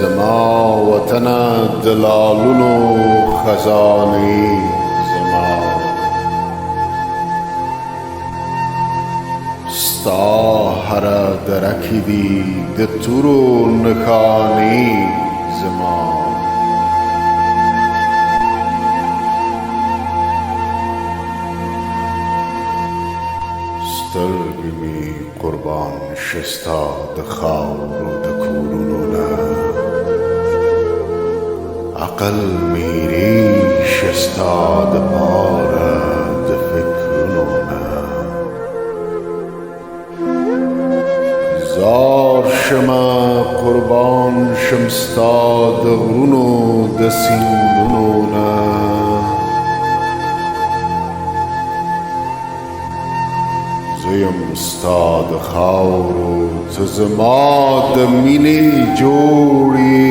زما وطنه دلالونو خزانه زما ستا هر درکی دی د تورو نخانه زما سترګې مې قربان شستا د خاورو د کورونو نه عقل مې ریش ستا د پاره د فکرونو نه زار شمه قربان شم ستا د غرونو د سیندونو نه زیم ستا د خاورو ته زما د مینې جوړې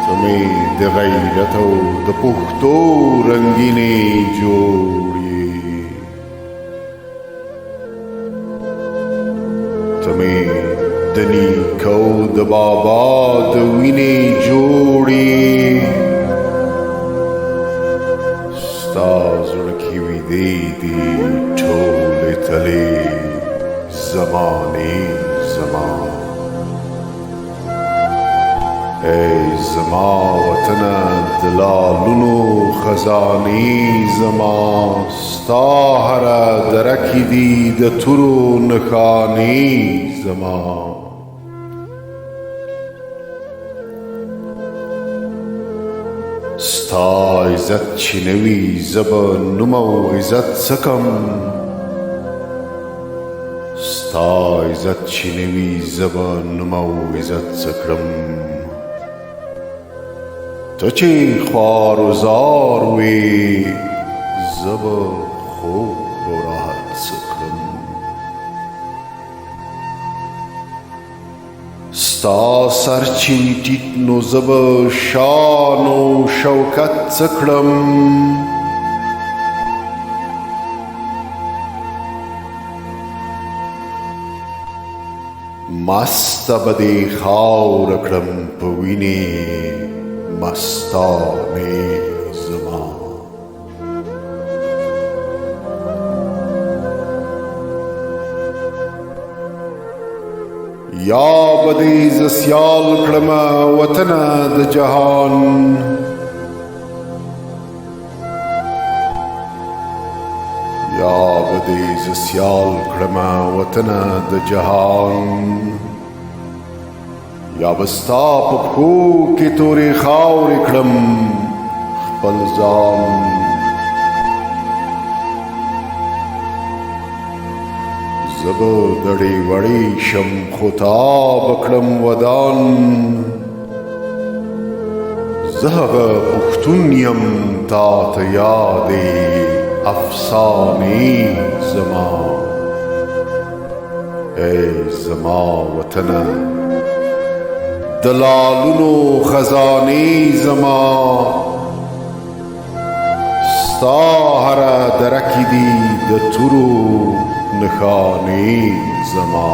ته مې د غیرت او د پښتو رنګینې جوړې ته مې د نیکه او د بابا د وینې جوړې ستا زړه کې ویدې دي ټولې تلې زمانې زما ای زما وطنه د لالونو خزانې زما ستا هره دره کې دي د تورو نښانې زما ستا عزت چې نه وي زه به نوم او عزت څه کم ستا عزت چې نه وي زه به نوم او عزت څه کړم ته چې خوار و زار وې زه به خوب و راحت څه کړم ستا سر چې وي ټیټ نو زه به شان و شوکت څه کړم مسته به دې خاوره کړم په وینې مستانې زما یا به دې زه سیال کړمه وطنه د جهان یا به دې زه سیال کړمه وطنه د جهان یا به ستا په پښو کې تورې خاورې کړم خپل ځان زه به دړې وړې شم خو تا به کړم ودان زه هغه پښتون یم تا ته یادې افسانې زما ای زما وطنه د لالونو خزانې زما ستا هره دره کې دي د تورو نښانې زما